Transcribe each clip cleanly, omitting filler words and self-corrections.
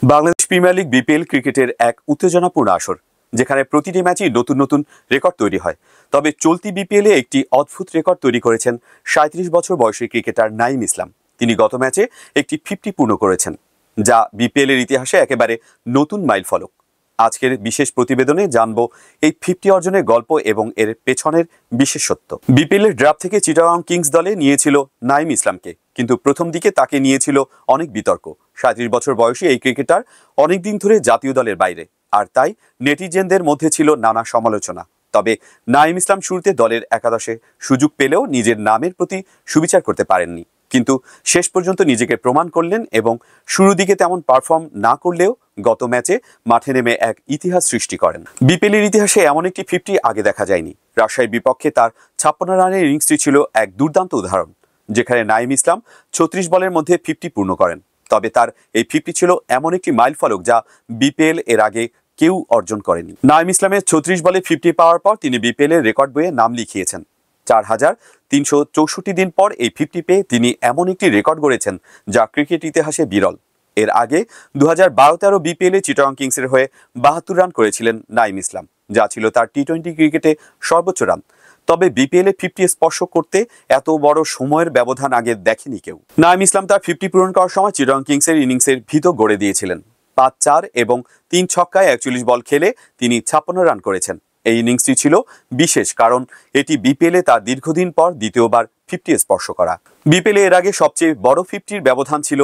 Bangladesh premier league BPL ক্রিকেটের এক উত্তেজনাপূর্ণ আসর, যেখানে প্রতিটি ম্যাচই নতুন নতুন রেকর্ড তৈরি হয়। তবে চলতি বিপিএলে একটি অদ্ভুত রেকর্ড তৈরি করেছেন ৩৭ বছর বয়সী ক্রিকেটার নাঈম ইসলাম। তিনি গত ম্যাচে একটি 50 পূর্ণ করেছেন, যা বিপিএল এর ইতিহাসে একেবারে নতুন মাইলফলক। আজকের বিশেষ প্রতিবেদনে জানবো এই 50 অর্জনের গল্প এবং এর পেছনের বিশেষত্ব। বিপিএল এর ড্রাফট থেকে চিটাগং কিংস দলে নিয়েছিল নাঈম ইসলামকে, কিন্তু প্রথম দিকে তাকে নিয়েছিল অনেক বিতর্ক। ৩৭ বছর বয়সী এই ক্রিকেটার অনেকদিন ধরে জাতীয় দলের বাইরে, আর তাই নেটিজেনদের মধ্যে ছিল নানা সমালোচনা। তবে নাঈম ইসলাম শুরুতে দলের একাদশে সুযোগ পেলেও নিজের নামের প্রতি সুবিচার করতে পারেননি, কিন্তু শেষ পর্যন্ত নিজেকে প্রমাণ করলেন এবং শুরুর দিকে তেমন পারফর্ম না করলেও গত ম্যাচে মাঠে নেমে এক ইতিহাস সৃষ্টি করেন। বিপিএলের ইতিহাসে এমন একটি 50 আগে দেখা যায়নি। রাজশাহীর বিপক্ষে তার 56 রানের ইনিংসটি ছিল এক দুর্দান্ত উদাহরণ, যেখানে নাঈম ইসলাম 36 বলের মধ্যে 50 পূর্ণ করেন। তবে তার এই 50 ছিল এমন একটি মাইলফলক যা বিপিএল এর আগে কেউ অর্জন করেনি। নাঈম ইসলামের 36 বলে 50 পাওয়ার পর তিনি বিপিএল এর রেকর্ড বইয়ে নাম লিখিয়েছেন। ৪,৩৬৪ দিন পর এই 50 পেয়ে তিনি এমন একটি রেকর্ড গড়েছেন যা ক্রিকেট ইতিহাসে বিরল। এর আগে ২০১২-১৩ বিপিএল এ চিটাগং কিংসের হয়ে ৭২ রান করেছিলেন নাঈম ইসলাম, যা ছিল তার টি-20 ক্রিকেটে সর্বোচ্চ রান। তবে বিপিএল এ 50 স্পর্শ করতে এত বড় সময়ের ব্যবধান আগে দেখেনি কেউ। নাঈম ইসলাম তার 50 পূরণ করার সময় চিটাগং কিংসের ইনিংসের ভিত গড়ে দিয়েছিলেন। ৫-৪ এবং ৩ ছক্কায় ৪১ বল খেলে তিনি ৫৬ রান করেছেন। এই ইনিংসটি ছিল বিশেষ, কারণ এটি বিপিএল এ তার দীর্ঘদিন পর দ্বিতীয়বার 50 স্পর্শ করা। বিপিএল এর আগে সবচেয়ে বড় 50-র ব্যবধান ছিল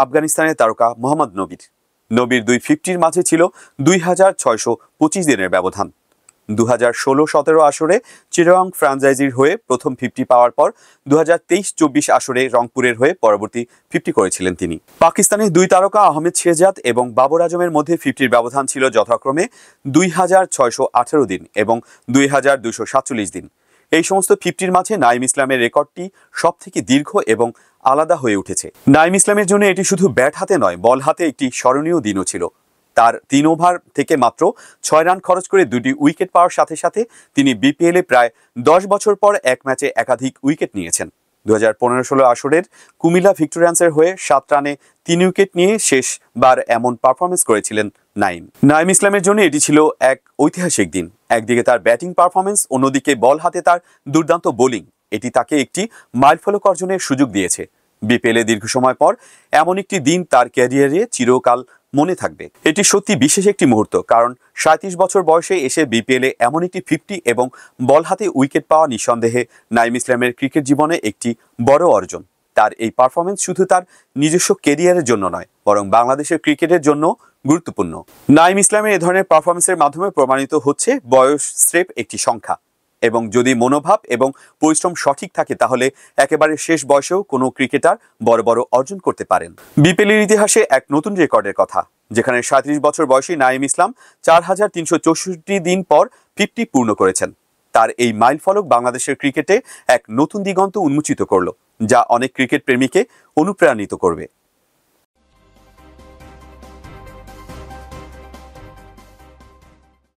আফগানিস্তানের তারকা মোহাম্মদ নবীর দুই 50-র মাঝে ছিল ২,৬২৫ দিনের ব্যবধান। ২০১৬-১৭ আসরে চিটাগং ফ্র্যাঞ্চাইজির হয়ে প্রথম 50 পাওয়ার পর ২০২৩-২৪ আসরে রংপুরের হয়ে পরবর্তী 50 করেছিলেন তিনি। পাকিস্তানের দুই তারকা আহমেদ শেহজাদ এবং বাবর আজমের মধ্যে 50-র ব্যবধান ছিল যথাক্রমে ২,৬১৮ দিন এবং ২,২৪৭ দিন। এই সমস্ত 50-র মাঝে নাঈম ইসলামের রেকর্ডটি সবথেকে দীর্ঘ এবং আলাদা হয়ে উঠেছে। নাঈম ইসলামের জন্য এটি শুধু ব্যাট হাতে নয়, বল হাতে একটি স্মরণীয় দিনও ছিল। তার 3 ওভার থেকে মাত্র 6 রান খরচ করে 2টি উইকেট পাওয়ার সাথে সাথে তিনি বিপিএল এ প্রায় 10 বছর পর এক ম্যাচে একাধিক উইকেট নিয়েছেন। ২০১৫-১৬ আসরের কুমিল্লা ভিক্টোরিয়ান্সের হয়ে 7 রানে 3 উইকেট নিয়ে শেষবার এমন পারফরমেন্স করেছিলেন নাঈম ইসলামের জন্য এটি ছিল এক ঐতিহাসিক দিন। একদিকে তার ব্যাটিং পারফরমেন্স, অন্যদিকে বল হাতে তার দুর্দান্ত বোলিং, এটি তাকে একটি মাইলফলক অর্জনের সুযোগ দিয়েছে। বিপিএল এ দীর্ঘ সময় পর এমন একটি দিন তার ক্যারিয়ারে চিরকাল মনে থাকবে। এটি সত্যি বিশেষ একটি মুহূর্ত, কারণ ৩৭ বছর বয়সে এসে বিপিএল এ এমন একটি 50 এবং বল হাতে উইকেট পাওয়া নিঃসন্দেহে নাঈম ইসলামের ক্রিকেট জীবনে একটি বড় অর্জন। তার এই পারফরমেন্স শুধু তার নিজস্ব ক্যারিয়ারের জন্য নয়, বরং বাংলাদেশের ক্রিকেটের জন্য গুরুত্বপূর্ণ। নাঈম ইসলামের এ ধরনের পারফরমেন্সের মাধ্যমে প্রমাণিত হচ্ছে বয়স স্রেফ একটি সংখ্যা, এবং যদি মনোভাব এবং পরিশ্রম সঠিক থাকে তাহলে একেবারে শেষ বয়সেও কোনো ক্রিকেটার বড় বড় অর্জন করতে পারেন। বিপিএলের ইতিহাসে এক নতুন রেকর্ডের কথা, যেখানে ৩৭ বছর বয়সী নাঈম ইসলাম ৪,৩৬৪ দিন পর 50 পূর্ণ করেছেন। তার এই মাইলফলক বাংলাদেশের ক্রিকেটে এক নতুন দিগন্ত উন্মোচিত করল, যা অনেক ক্রিকেট প্রেমীকে অনুপ্রাণিত করবে।